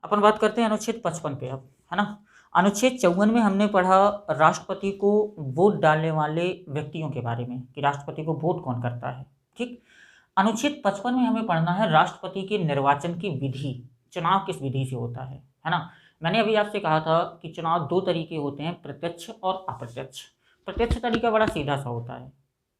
अपन बात करते हैं अनुच्छेद 55 पे अब, है ना। अनुच्छेद 54 में हमने पढ़ा राष्ट्रपति को वोट डालने वाले व्यक्तियों के बारे में कि राष्ट्रपति को वोट कौन करता है, ठीक। अनुच्छेद 55 में हमें पढ़ना है राष्ट्रपति के निर्वाचन की विधि, चुनाव किस विधि से होता है ना। मैंने अभी आपसे कहा था कि चुनाव दो तरीके होते हैं, प्रत्यक्ष और अप्रत्यक्ष। प्रत्यक्ष तरीका बड़ा सीधा सा होता है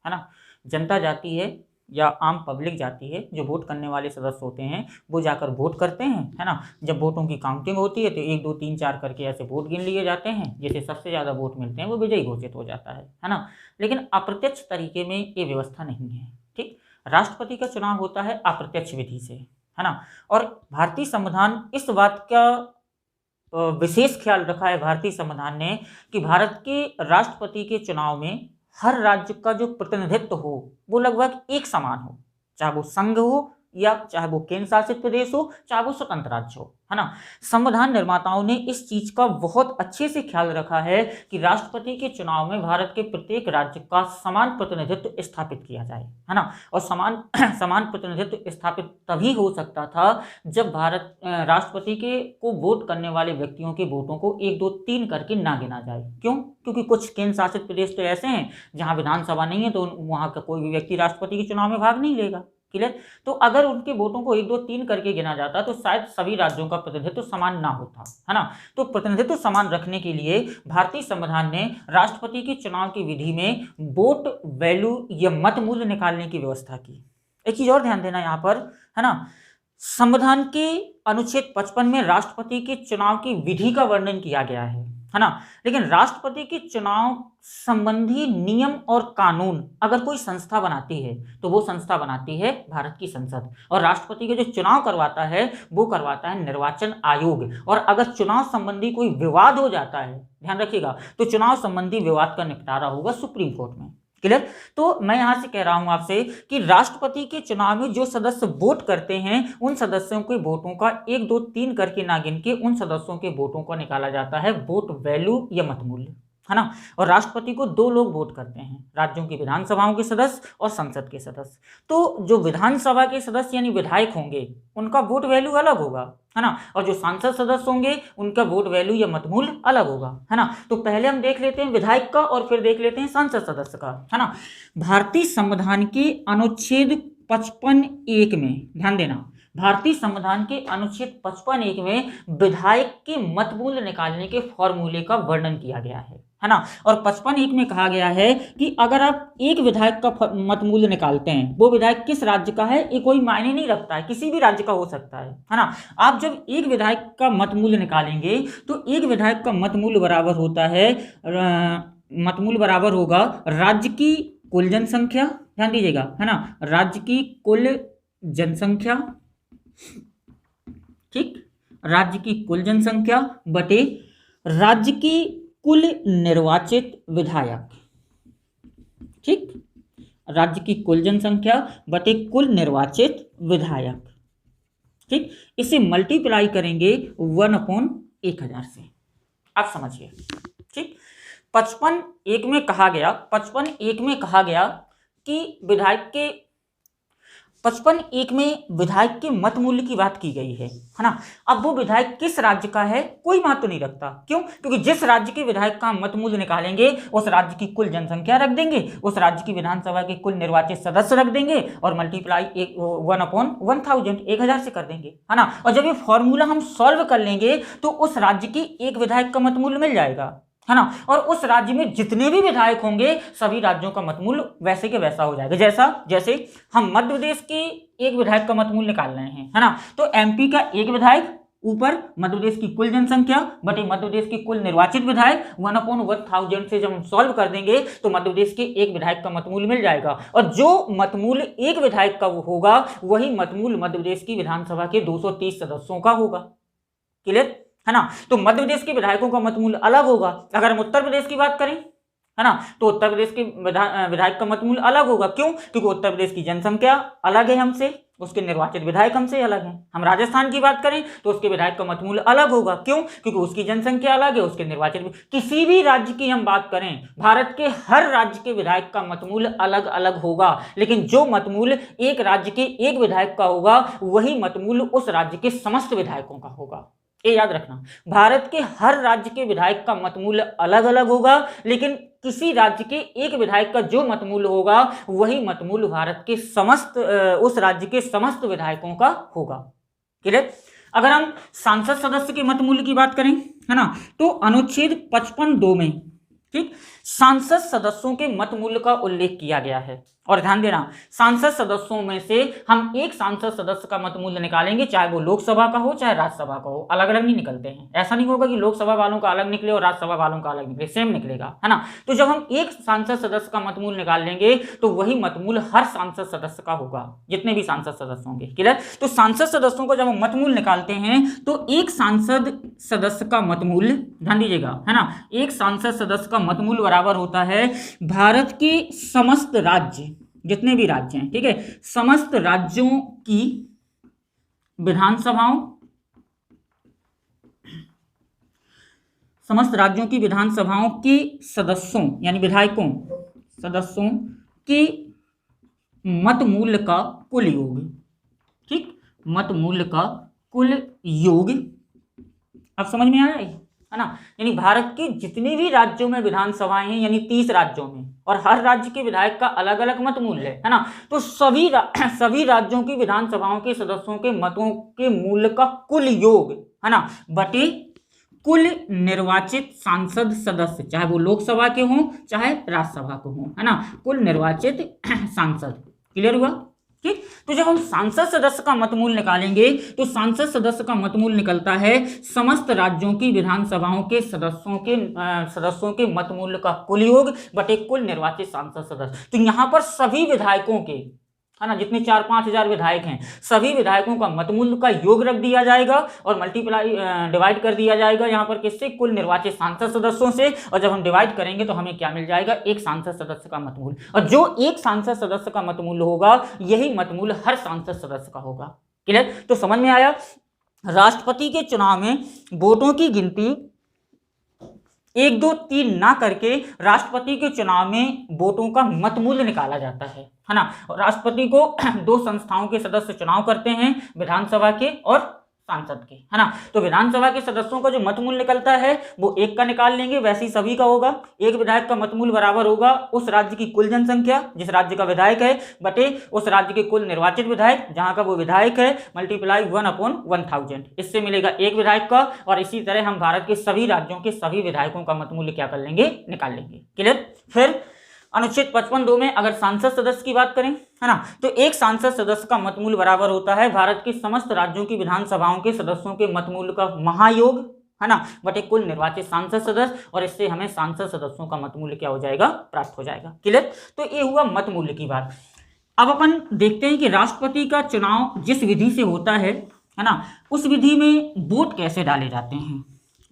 ना। जनता जाती है या आम पब्लिक जाती है, जो वोट करने वाले सदस्य होते हैं वो जाकर वोट करते हैं, है ना। जब वोटों की काउंटिंग होती है तो 1 2 3 4 करके ऐसे वोट गिन लिए जाते हैं, जैसे सबसे ज़्यादा वोट मिलते हैं वो विजयी घोषित हो जाता है ना। लेकिन अप्रत्यक्ष तरीके में ये व्यवस्था नहीं है, ठीक। राष्ट्रपति का चुनाव होता है अप्रत्यक्ष विधि से, है ना। और भारतीय संविधान इस बात का विशेष ख्याल रखा है भारतीय संविधान ने कि भारत के राष्ट्रपति के चुनाव में हर राज्य का जो प्रतिनिधित्व हो वो लगभग एक समान हो, चाहे वो संघ हो या चाहे वो केंद्र शासित प्रदेश हो, चाहे वो स्वतंत्र राज्य हो, है ना। संविधान निर्माताओं ने इस चीज का बहुत अच्छे से ख्याल रखा है कि राष्ट्रपति के चुनाव में भारत के प्रत्येक राज्य का समान प्रतिनिधित्व स्थापित किया जाए, है ना। और समान प्रतिनिधित्व स्थापित तभी हो सकता था जब भारत राष्ट्रपति के को वोट करने वाले व्यक्तियों के वोटों को 1 2 3 करके ना गिना जाए। क्यों? क्योंकि कुछ केंद्र शासित प्रदेश तो ऐसे हैं जहां विधानसभा नहीं है, तो वहां का कोई भी व्यक्ति राष्ट्रपति के चुनाव में भाग नहीं लेगा, क्लियर। तो अगर उनके वोटों को 1 2 3 करके गिना जाता तो शायद सभी राज्यों का प्रतिनिधित्व समान ना होता, है ना। तो प्रतिनिधित्व समान रखने के लिए भारतीय संविधान ने राष्ट्रपति के चुनाव की विधि में वोट वैल्यू या मत मूल्य निकालने की व्यवस्था की। एक चीज और ध्यान देना यहाँ पर, है ना। संविधान के अनुच्छेद 55 में राष्ट्रपति के चुनाव की विधि का वर्णन किया गया है ना। लेकिन राष्ट्रपति के चुनाव संबंधी नियम और कानून अगर कोई संस्था बनाती है तो वो संस्था बनाती है भारत की संसद, और राष्ट्रपति के जो चुनाव करवाता है वो करवाता है निर्वाचन आयोग। और अगर चुनाव संबंधी कोई विवाद हो जाता है, ध्यान रखिएगा, तो चुनाव संबंधी विवाद का निपटारा होगा सुप्रीम कोर्ट में, क्लियर। तो मैं यहां से कह रहा हूं आपसे कि राष्ट्रपति के चुनाव में जो सदस्य वोट करते हैं उन सदस्यों के वोटों का 1 2 3 करके ना गिन के उन सदस्यों के वोटों को निकाला जाता है वोट वैल्यू या मत मूल्य, है ना। और राष्ट्रपति को 2 लोग वोट करते हैं, राज्यों की विधानसभाओं के सदस्य और संसद के सदस्य। तो जो विधानसभा के सदस्य यानी विधायक होंगे उनका वोट वैल्यू अलग होगा, है ना। और जो सांसद सदस्य होंगे उनका वोट वैल्यू या मत मूल्य अलग होगा, है ना। तो पहले हम देख लेते हैं विधायक का और फिर देख लेते हैं सांसद सदस्य का, है ना। भारतीय संविधान के अनुच्छेद 55(1) में ध्यान देना, भारतीय संविधान के अनुच्छेद 55(1) में विधायक के मत मूल्य निकालने के फॉर्मूले का वर्णन किया गया है ना। और 55(1) में कहा गया है कि अगर आप एक विधायक का मत मूल्य निकालते हैं, वो विधायक किस राज्य का है ये कोई मायने नहीं रखता है, किसी भी राज्य का हो सकता है ना। आप जब एक विधायक का मत मूल्य निकालेंगे तो एक विधायक का मत मूल्य बराबर होता है, मत मूल्य बराबर होगा राज्य की कुल जनसंख्या, ध्यान दीजिएगा, है ना, राज्य की कुल जनसंख्या, ठीक, राज्य की कुल जनसंख्या बटे राज्य की कुल निर्वाचित विधायक, ठीक, राज्य की कुल जनसंख्या बटे कुल निर्वाचित विधायक, ठीक। इसे मल्टीप्लाई करेंगे 1/1000 से, आप समझिए, ठीक। 55(1) में कहा गया, 55(1) में कहा गया कि विधायक के 55(1) में विधायक के मत मूल्य की बात की गई है ना। अब वो विधायक किस राज्य का है कोई महत्व नहीं रखता, क्यों? क्योंकि जिस राज्य के विधायक का मत मूल्य निकालेंगे उस राज्य की कुल जनसंख्या रख देंगे, उस राज्य की विधानसभा के कुल निर्वाचित सदस्य रख देंगे और मल्टीप्लाई 1/1000 से कर देंगे, है ना। और जब ये फॉर्मूला हम सॉल्व कर लेंगे तो उस राज्य की एक विधायक का मत मूल्य मिल जाएगा, है ना। और उस राज्य में जितने भी विधायक होंगे सभी राज्यों का मत मूल्य वैसे के वैसा हो जाएगा। जैसे हम मध्य प्रदेश के एक विधायक का मत मूल्य निकाल रहे हैं, है ना, तो एमपी का एक विधायक ऊपर मध्य प्रदेश की कुल जनसंख्या बटे मध्य प्रदेश की कुल निर्वाचित विधायक 1/1000 से जब हम सॉल्व कर देंगे तो मध्य प्रदेश के एक विधायक का मतमूल्य मिल जाएगा। और जो मतमूल्य एक विधायक का होगा वही मतमूल्य मध्य प्रदेश की विधानसभा के 230 सदस्यों का होगा, क्लियर, है ना। तो मध्य प्रदेश के विधायकों का मतमूल्य अलग होगा। अगर हम उत्तर प्रदेश की बात करें, है ना। तो उत्तर प्रदेश के विधायक का मतमूल्य अलग होगा। क्यों? क्योंकि उत्तर प्रदेश की जनसंख्या अलग है हमसे, उसके निर्वाचित विधायक हमसे अलग हैं। हम राजस्थान की बात करें तो उसके विधायक का मतमूल्य अलग होगा। क्यों? क्योंकि उसकी जनसंख्या अलग है, उसके निर्वाचित। किसी भी राज्य की हम बात करें, भारत के हर राज्य के विधायक का मतमूल्य अलग अलग होगा, लेकिन जो मतमूल्य एक राज्य के एक विधायक का होगा वही मतमूल्य उस राज्य के समस्त विधायकों का होगा। ये याद रखना, भारत के हर राज्य के विधायक का मतमूल्य अलग अलग होगा, लेकिन किसी राज्य के एक विधायक का जो मतमूल्य होगा वही मतमूल्य भारत के समस्त उस राज्य के समस्त विधायकों का होगा। क्लियर? अगर हम सांसद सदस्य के मतमूल्य की बात करें, है ना, तो अनुच्छेद 55(2) में, ठीक, सांसद सदस्यों के मतमूल्य का उल्लेख किया गया है। और ध्यान देना, सांसद सदस्यों में से हम एक सांसद सदस्य का मतमूल्य निकालेंगे, चाहे वो लोकसभा का हो चाहे राज्यसभा का हो, अलग अलग नहीं निकलते हैं। ऐसा नहीं होगा कि लोकसभा वालों का अलग निकले और राज्यसभा वालों का अलग निकले, सेम निकलेगा, है ना। तो जब हम एक सांसद सदस्य का मतमूल्य निकाल लेंगे तो वही मतमूल्य हर सांसद सदस्य का होगा, जितने भी सांसद सदस्य होंगे। क्लियर? तो सांसद सदस्यों को जब हम मतमूल्य निकालते हैं तो एक सांसद सदस्य का मतमूल्य, ध्यान दीजिएगा, है ना, एक सांसद सदस्य का मतमूल्य बराबर होता है भारत के समस्त राज्य, जितने भी राज्य हैं, ठीक है, समस्त राज्यों की विधानसभाओं, समस्त राज्यों की विधानसभाओं के सदस्यों यानी विधायकों सदस्यों के मतमूल्य का कुल योग, ठीक, मतमूल्य का कुल योग। अब समझ में आया है ना। यानी भारत के जितने भी राज्यों में विधानसभाएं हैं, यानी 30 राज्यों में, और हर राज्य के विधायक का अलग अलग मतमूल्य है ना, तो सभी राज्यों की विधानसभाओं के सदस्यों के मतों के मूल्य का कुल योग, है ना, बटे कुल निर्वाचित सांसद सदस्य, चाहे वो लोकसभा के हों चाहे राज्यसभा के हों, है ना, कुल निर्वाचित सांसद। क्लियर हुआ? ठीक। तो जब हम सांसद सदस्य का मतमूल्य निकालेंगे तो सांसद सदस्य का मतमूल्य निकलता है समस्त राज्यों की विधानसभाओं के सदस्यों के मतमूल्य का कुल योग बटे कुल निर्वाचित सांसद सदस्य। तो यहां पर सभी विधायकों के, है ना, जितने 4-5 हजार विधायक हैं, सभी विधायकों का मतमूल्य का योग रख दिया जाएगा और मल्टीप्लाई डिवाइड कर दिया जाएगा यहाँ पर किससे? कुल निर्वाचित सांसद सदस्यों से। और जब हम डिवाइड करेंगे तो हमें क्या मिल जाएगा? एक सांसद सदस्य का मतमूल्य। और जो एक सांसद सदस्य का मतमूल्य होगा यही मतमूल्य हर सांसद सदस्य का होगा। क्लियर? तो समझ में आया? राष्ट्रपति के चुनाव में वोटों की गिनती 1, 2, 3 ना करके राष्ट्रपति के चुनाव में वोटों का मतमूल्य निकाला जाता है ना। राष्ट्रपति को 2 संस्थाओं के सदस्य चुनाव करते हैं, विधानसभा के और सांसद के, है ना। तो विधानसभा के सदस्यों का जो मतमूल्य निकलता है वो 1 का निकाल लेंगे, वैसे ही सभी का होगा। एक विधायक का मतमूल्य बराबर होगा उस राज्य की कुल जनसंख्या जिस राज्य का विधायक है बटे उस राज्य के कुल निर्वाचित विधायक जहां का वो विधायक है, मल्टीप्लाई 1/1000। इससे मिलेगा एक विधायक का। और इसी तरह हम भारत के सभी राज्यों के सभी विधायकों का मतमूल्य क्या कर लेंगे? निकाल लेंगे। क्लियर? फिर अनुच्छेद 55(2) में अगर सांसद सदस्य की बात करें, है ना, तो एक सांसद सदस्य का मतमूल्य बराबर होता है भारत के समस्त राज्यों की विधानसभाओं के सदस्यों के मतमूल्य का महायोग, है ना, बटे कुल निर्वाचित सांसद सदस्य। और इससे हमें सांसद सदस्यों का मतमूल्य क्या हो जाएगा? प्राप्त हो जाएगा। क्लियर? तो ये हुआ मतमूल्य की बात। अब अपन देखते हैं कि राष्ट्रपति का चुनाव जिस विधि से होता है ना, उस विधि में वोट कैसे डाले जाते हैं।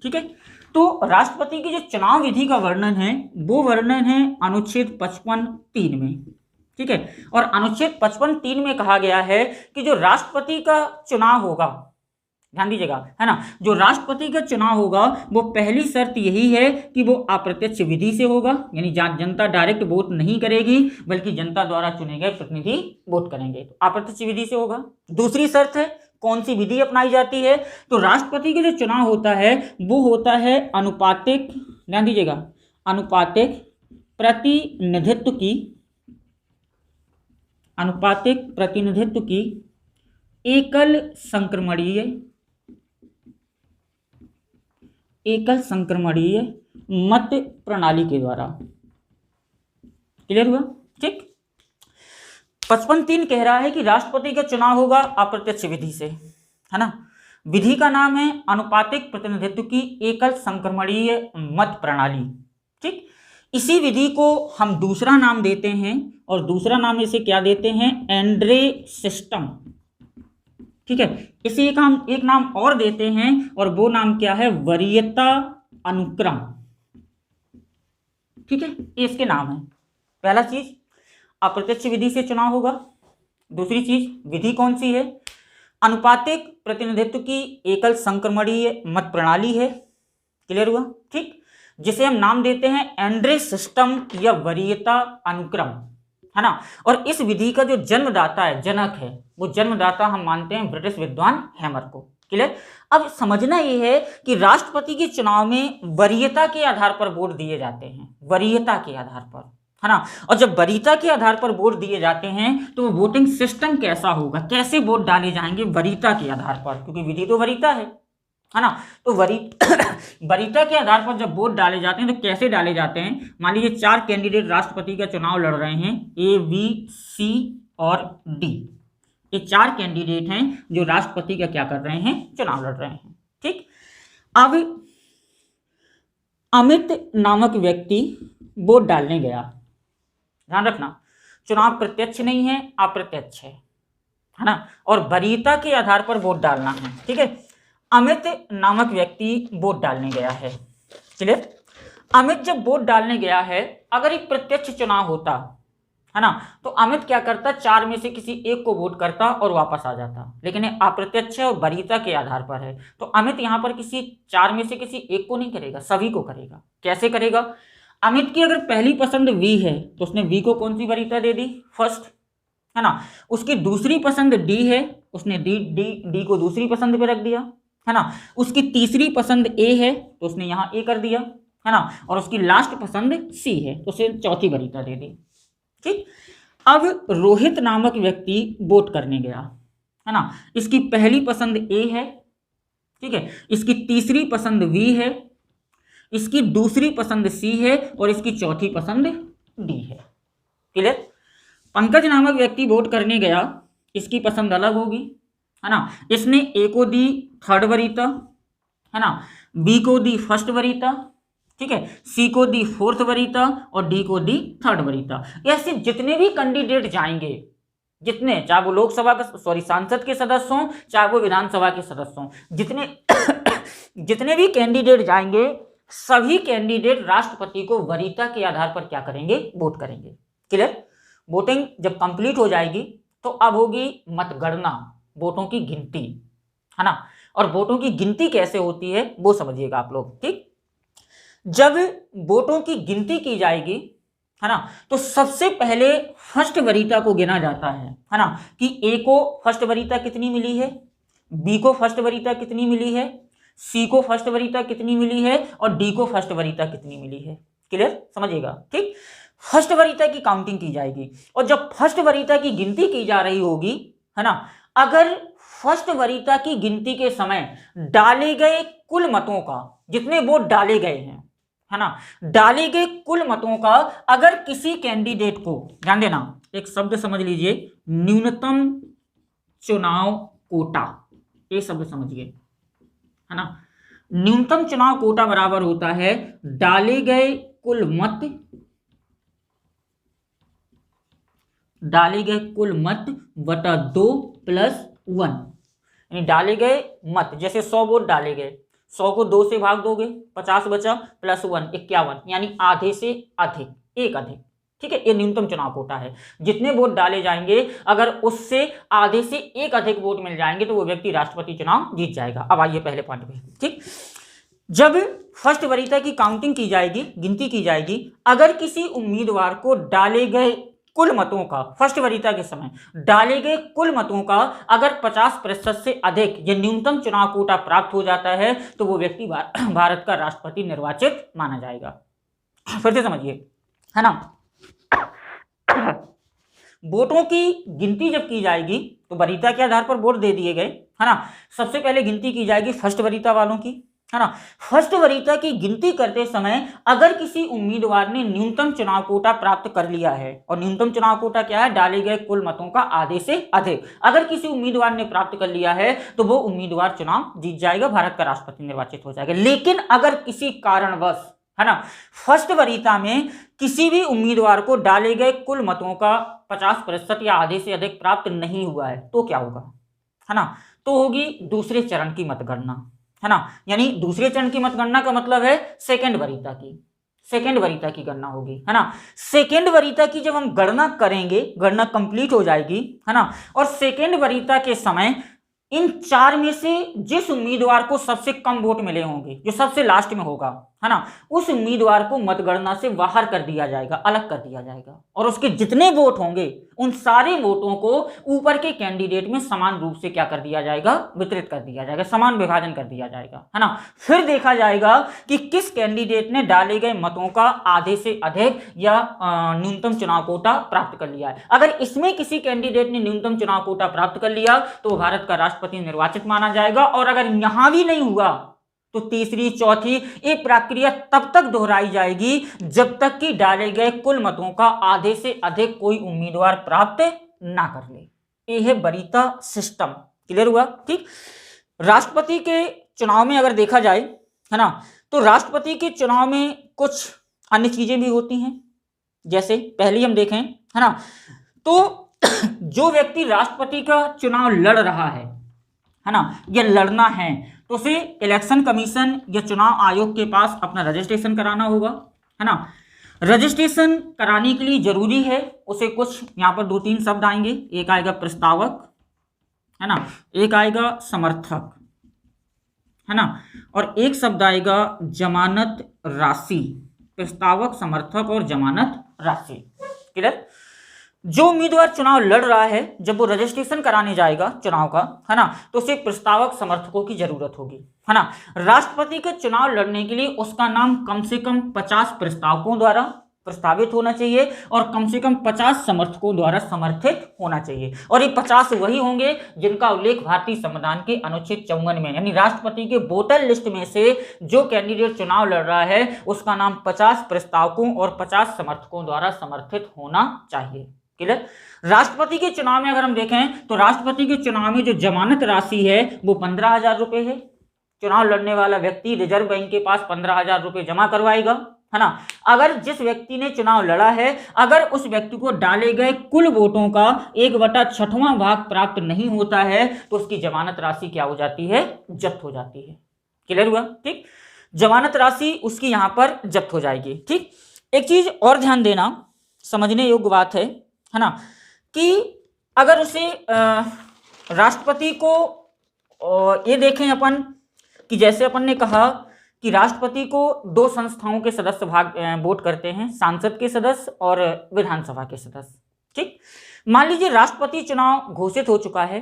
ठीक है, तो राष्ट्रपति की जो चुनाव विधि का वर्णन है वो वर्णन है अनुच्छेद 55(3) में। ठीक है, और अनुच्छेद 55(3) में कहा गया है कि जो राष्ट्रपति का चुनाव होगा, ध्यान दीजिएगा, है ना, जो राष्ट्रपति का चुनाव होगा वो पहली शर्त यही है कि वो अप्रत्यक्ष विधि से होगा, यानी जनता डायरेक्ट वोट नहीं करेगी बल्कि जनता द्वारा चुने गए प्रतिनिधि वोट करेंगे, तो अप्रत्यक्ष विधि से होगा। दूसरी शर्त है, कौन सी विधि अपनाई जाती है? तो राष्ट्रपति का जो चुनाव होता है वो होता है अनुपातिक, ध्यान दीजिएगा, अनुपातिक प्रतिनिधित्व की एकल संक्रमणीय मत प्रणाली के द्वारा। क्लियर हुआ? ठीक। 55(3) कह रहा है कि राष्ट्रपति का चुनाव होगा अप्रत्यक्ष विधि से, है ना। विधि का नाम है अनुपातिक प्रतिनिधित्व की एकल संक्रमणीय मत प्रणाली। ठीक, इसी विधि को हम दूसरा नाम देते हैं और दूसरा नाम इसे क्या देते हैं? Andre system. ठीक है, इसे एक नाम और देते हैं और वो नाम क्या है? वरीयता अनुक्रम। ठीक है, ये इसके नाम है। पहला चीज अप्रत्यक्ष विधि से चुनाव होगा। दूसरी चीज विधि कौन सी है? अनुपातिक प्रतिनिधित्व की एकल संक्रमणीय मत प्रणाली है। क्लियर हुआ? ठीक, जिसे हम नाम देते हैं एंड्रे सिस्टम या वरीयता अनुक्रम, है ना। और इस विधि का जो जन्मदाता है, जनक है, वो जन्मदाता हम मानते हैं ब्रिटिश विद्वान हैमर को। क्लियर? अब समझना ये है कि राष्ट्रपति के चुनाव में वरीयता के आधार पर वोट दिए जाते हैं, वरीयता के आधार पर, है ना। और जब वरीयता के आधार पर वोट दिए जाते हैं तो वोटिंग सिस्टम कैसा होगा, कैसे वोट डाले जाएंगे? वरीयता के आधार पर, क्योंकि विधि तो वरीयता है ना। तो वरीयता के आधार पर जब वोट डाले जाते हैं तो कैसे डाले जाते हैं? मान लीजिए 4 कैंडिडेट राष्ट्रपति का चुनाव लड़ रहे हैं, ए, बी, सी और डी। ये 4 कैंडिडेट हैं जो राष्ट्रपति का क्या कर रहे हैं? चुनाव लड़ रहे हैं। ठीक, अब अमित नामक व्यक्ति वोट डालने गया। ध्यान रखना, चुनाव प्रत्यक्ष नहीं है, अप्रत्यक्ष है ना। और वरीयता के आधार पर वोट डालना है। ठीक है, अमित नामक व्यक्ति वोट डालने गया है। क्लियर? अमित जब वोट डालने गया है, अगर एक प्रत्यक्ष चुनाव होता, है ना, तो अमित क्या करता? 4 में से किसी एक को वोट करता और वापस आ जाता। लेकिन ये अप्रत्यक्ष है और वरीयता के आधार पर है, तो अमित यहां पर किसी 4 में से किसी एक को नहीं करेगा, सभी को करेगा। कैसे करेगा? अमित की अगर पहली पसंद वी है तो उसने वी को कौन सी वरीयता दे दी? फर्स्ट, है ना। उसकी दूसरी पसंद डी है, उसने डी को दूसरी पसंद पे रख दिया, है ना। उसकी तीसरी पसंद ए है तो उसने यहाँ ए कर दिया, है ना। और उसकी लास्ट पसंद सी है तो उसे चौथी वरीयता दे दी। ठीक, अब रोहित नामक व्यक्ति वोट करने गया, है ना। इसकी पहली पसंद ए है, ठीक है, इसकी तीसरी पसंद वी है, इसकी दूसरी पसंद सी है और इसकी चौथी पसंद डी है। क्लियर? पंकज नामक व्यक्ति वोट करने गया, इसकी पसंद अलग होगी, है ना। इसने ए को दी थर्ड वरीयता, है ना, बी को दी फर्स्ट वरीयता, ठीक है, सी को दी फोर्थ वरीयता और डी को दी थर्ड वरीयता। ऐसे जितने भी कैंडिडेट जाएंगे, जितने, चाहे वो लोकसभा का सांसद के सदस्य हों, चाहे वो विधानसभा के सदस्य हों, जितने भी कैंडिडेट जाएंगे, सभी कैंडिडेट राष्ट्रपति को वरीयता के आधार पर क्या करेंगे? वोट करेंगे। क्लियर? वोटिंग जब कंप्लीट हो जाएगी तो अब होगी मतगणना, वोटों की गिनती, है ना। और वोटों की गिनती कैसे होती है वो समझिएगा आप लोग। ठीक, जब वोटों की गिनती की जाएगी, है ना, तो सबसे पहले फर्स्ट वरीयता को गिना जाता है ना, कि ए को फर्स्ट वरीयता कितनी मिली है, बी को फर्स्ट वरीयता कितनी मिली है, सी को फर्स्ट वरीयता कितनी मिली है और डी को फर्स्ट वरीयता कितनी मिली है। क्लियर? समझिएगा। ठीक, फर्स्ट वरीयता की काउंटिंग की जाएगी और जब फर्स्ट वरीयता की गिनती की जा रही होगी, है ना, अगर फर्स्ट वरीयता की गिनती के समय डाले गए कुल मतों का, जितने वोट डाले गए हैं, है ना, डाले गए कुल मतों का अगर किसी कैंडिडेट को, ध्यान देना, एक शब्द समझ लीजिए, न्यूनतम चुनाव कोटा, ये शब्द समझिए, है ना। न्यूनतम चुनाव कोटा बराबर होता है डाले गए कुल मत, डाले गए कुल मत बटा 2 + 1, यानी डाले गए मत, जैसे 100 वोट डाले गए, 100 को 2 से भाग दोगे 50 बचा, +1 51, यानी आधे से अधिक, एक अधिक। ठीक है, ये न्यूनतम चुनाव कोटा है। जितने वोट डाले जाएंगे अगर उससे आधे से एक अधिक वोट मिल जाएंगे तो वो व्यक्ति राष्ट्रपति चुनाव जीत जाएगा। अब आइए पहले पॉइंट पे। ठीक, जब फर्स्ट वरीयता की काउंटिंग की जाएगी, गिनती की जाएगी, अगर किसी उम्मीदवार को डाले गए कुल मतों का, फर्स्ट वरीयता के समय डाले गए कुल मतों का अगर 50% से अधिक ये न्यूनतम चुनाव कोटा प्राप्त हो जाता है तो वो व्यक्ति भारत का राष्ट्रपति निर्वाचित माना जाएगा। फिर से समझिए, है ना। वोटों की गिनती जब की जाएगी तो वरीयता के आधार पर वोट दे दिए गए, है ना। सबसे पहले गिनती की जाएगी फर्स्ट वरीयता वालों की, है ना। फर्स्ट वरीयता की गिनती करते समय अगर किसी उम्मीदवार ने न्यूनतम चुनाव कोटा प्राप्त कर लिया है, और न्यूनतम चुनाव कोटा क्या है? डाले गए कुल मतों का आधे से अधिक, अगर किसी उम्मीदवार ने प्राप्त कर लिया है तो वो उम्मीदवार चुनाव जीत जाएगा, भारत का राष्ट्रपति निर्वाचित हो जाएगा। लेकिन अगर किसी कारणवश, है ना, फर्स्ट वरीयता में किसी भी उम्मीदवार को डाले गए कुल मतों का 50% या आधे से अधिक प्राप्त नहीं हुआ है तो क्या होगा, है ना, तो होगी दूसरे चरण की मतगणना, है ना। यानी दूसरे चरण की मतगणना का मतलब है सेकंड वरीयता की। सेकेंड वरीयता की गणना होगी, है ना। सेकेंड वरीयता की जब हम गणना करेंगे, गणना कंप्लीट हो जाएगी, है ना, और सेकेंड वरीयता के समय इन 4 में से जिस उम्मीदवार को सबसे कम वोट मिले होंगे, जो सबसे लास्ट में होगा, है ना, उस उम्मीदवार को मतगणना से बाहर कर दिया जाएगा, अलग कर दिया जाएगा, और उसके जितने वोट होंगे उन सारे वोटों को ऊपर के कैंडिडेट में समान रूप से क्या कर दिया जाएगा, वितरित कर दिया जाएगा, समान विभाजन कर दिया जाएगा, है ना। फिर देखा जाएगा कि किस कैंडिडेट ने डाले गए मतों का आधे से अधिक या न्यूनतम चुनाव कोटा प्राप्त कर लिया है। अगर इसमें किसी कैंडिडेट ने न्यूनतम चुनाव कोटा प्राप्त कर लिया तो भारत का राष्ट्रपति निर्वाचित माना जाएगा, और अगर यहां भी नहीं हुआ तो तीसरी चौथी ये प्रक्रिया तब तक दोहराई जाएगी जब तक कि डाले गए कुल मतों का आधे से अधिक कोई उम्मीदवार प्राप्त ना कर ले। यह है वरीयता सिस्टम। क्लियर हुआ? ठीक। राष्ट्रपति के चुनाव में अगर देखा जाए, है ना, तो राष्ट्रपति के चुनाव में कुछ अन्य चीजें भी होती हैं। जैसे पहले हम देखें, है ना, तो जो व्यक्ति राष्ट्रपति का चुनाव लड़ रहा है ना, या लड़ना है, तो उसे इलेक्शन कमीशन या चुनाव आयोग के पास अपना रजिस्ट्रेशन कराना होगा, है ना। रजिस्ट्रेशन कराने के लिए जरूरी है उसे कुछ यहाँ पर 2-3 शब्द आएंगे। एक आएगा प्रस्तावक, है ना, एक आएगा समर्थक, है ना, और एक शब्द आएगा जमानत राशि। प्रस्तावक, समर्थक और जमानत राशि। क्लियर? जो उम्मीदवार चुनाव लड़ रहा है जब वो रजिस्ट्रेशन कराने जाएगा चुनाव का, है ना, तो उसे प्रस्तावक समर्थकों की जरूरत होगी, है ना। राष्ट्रपति का चुनाव लड़ने के लिए उसका नाम कम से कम 50 प्रस्तावकों द्वारा प्रस्तावित होना चाहिए और कम से कम 50 समर्थकों द्वारा समर्थित होना चाहिए। और ये 50 वही होंगे जिनका उल्लेख भारतीय संविधान के अनुच्छेद 54 में, यानी राष्ट्रपति के वोटर लिस्ट में से जो कैंडिडेट चुनाव लड़ रहा है उसका नाम 50 प्रस्तावकों और 50 समर्थकों द्वारा समर्थित होना चाहिए। क्लियर? राष्ट्रपति के चुनाव में अगर हम देखें तो राष्ट्रपति के चुनाव में जो जमानत राशि है वो 15,000 रुपए है। चुनाव लड़ने वाला व्यक्ति रिजर्व बैंक के पास 15,000 रुपए जमा करवाएगा, है ना। अगर जिस व्यक्ति ने चुनाव लड़ा है, अगर उस व्यक्ति को डाले गए कुल वोटों का 1/6वां भाग प्राप्त नहीं होता है तो उसकी जमानत राशि क्या हो जाती है? जब्त हो जाती है। क्लियर हुआ? ठीक। जमानत राशि उसकी यहां पर जब्त हो जाएगी। ठीक। एक चीज और ध्यान देना, समझने योग्य बात है ना, कि अगर उसे राष्ट्रपति को ये देखें अपन कि जैसे अपन ने कहा कि राष्ट्रपति को 2 संस्थाओं के सदस्य वोट करते हैं, सांसद के सदस्य और विधानसभा के सदस्य। ठीक। मान लीजिए राष्ट्रपति चुनाव घोषित हो चुका है,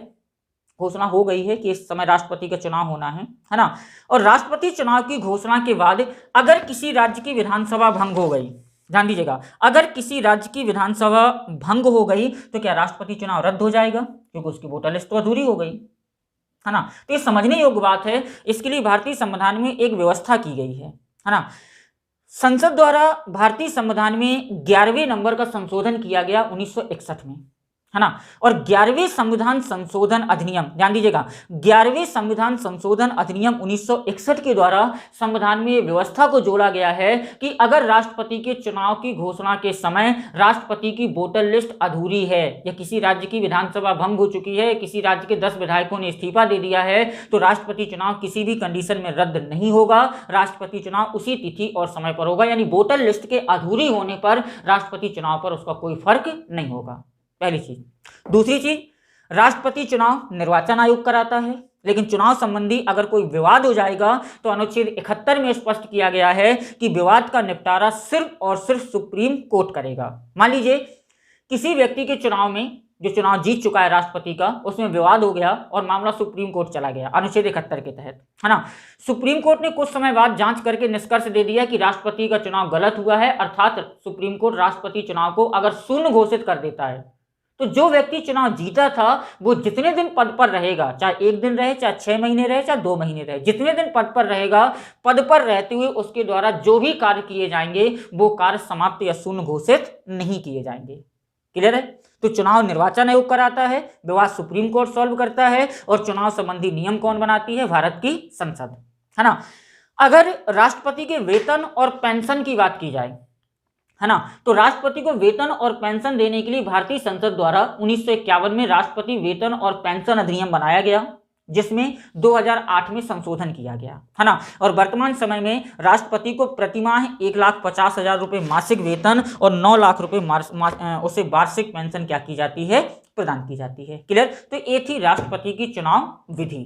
घोषणा हो गई है कि इस समय राष्ट्रपति का चुनाव होना है ना, और राष्ट्रपति चुनाव की घोषणा के बाद अगर किसी राज्य की विधानसभा भंग हो गई, ध्यान दीजिएगा, अगर किसी राज्य की विधानसभा भंग हो गई तो क्या राष्ट्रपति चुनाव रद्द हो जाएगा? क्योंकि उसकी वोटर लिस्ट तो अधूरी हो गई, है ना। तो ये समझने योग्य बात है। इसके लिए भारतीय संविधान में एक व्यवस्था की गई है ना। संसद द्वारा भारतीय संविधान में 11वें नंबर का संशोधन किया गया 1961 में, है ना। और 11वें संविधान संशोधन अधिनियम, ध्यान दीजिएगा, 11वें संविधान संशोधन अधिनियम 1961 के द्वारा संविधान में व्यवस्था को जोड़ा गया है कि अगर राष्ट्रपति के चुनाव की घोषणा के समय राष्ट्रपति की वोटर लिस्ट अधूरी है या किसी राज्य की विधानसभा भंग हो चुकी है, किसी राज्य के 10 विधायकों ने इस्तीफा दे दिया है, तो राष्ट्रपति चुनाव किसी भी कंडीशन में रद्द नहीं होगा। राष्ट्रपति चुनाव उसी तिथि और समय पर होगा, यानी वोटर लिस्ट के अधूरी होने पर राष्ट्रपति चुनाव पर उसका कोई फर्क नहीं होगा। पहली चीज। दूसरी चीज, राष्ट्रपति चुनाव निर्वाचन आयोग कराता है, लेकिन चुनाव संबंधी अगर कोई विवाद हो जाएगा तो अनुच्छेद 71 में स्पष्ट किया गया है कि विवाद का निपटारा सिर्फ और सिर्फ सुप्रीम कोर्ट करेगा। मान लीजिए किसी व्यक्ति के चुनाव में, जो चुनाव जीत चुका है राष्ट्रपति का, उसमें विवाद हो गया और मामला सुप्रीम कोर्ट चला गया अनुच्छेद 71 के तहत, है ना। सुप्रीम कोर्ट ने कुछ समय बाद जांच करके निष्कर्ष दे दिया कि राष्ट्रपति का चुनाव गलत हुआ है, अर्थात सुप्रीम कोर्ट राष्ट्रपति चुनाव को अगर शून्य घोषित कर देता है तो जो व्यक्ति चुनाव जीता था वो जितने दिन पद पर रहेगा, चाहे 1 दिन रहे, चाहे 6 महीने रहे, चाहे 2 महीने रहे, जितने दिन पद पर रहेगा, पद पर रहते हुए उसके द्वारा जो भी कार्य किए जाएंगे वो कार्य समाप्त या शून्य घोषित नहीं किए जाएंगे। क्लियर है? तो चुनाव निर्वाचन आयोग कराता है, विवाद सुप्रीम कोर्ट सॉल्व करता है, और चुनाव संबंधी नियम कौन बनाती है? भारत की संसद, है ना। अगर राष्ट्रपति के वेतन और पेंशन की बात की जाए, है ना, तो राष्ट्रपति को वेतन और पेंशन देने के लिए भारतीय संसद द्वारा 1951 में राष्ट्रपति वेतन और पेंशन अधिनियम बनाया गया, जिसमें 2008 में संशोधन किया गया है ना। और वर्तमान समय में राष्ट्रपति को प्रतिमाह 1,50,000 रुपये मासिक वेतन और 9 लाख रुपए उसे वार्षिक पेंशन क्या की जाती है, प्रदान की जाती है। क्लियर। तो ये थी राष्ट्रपति की चुनाव विधि।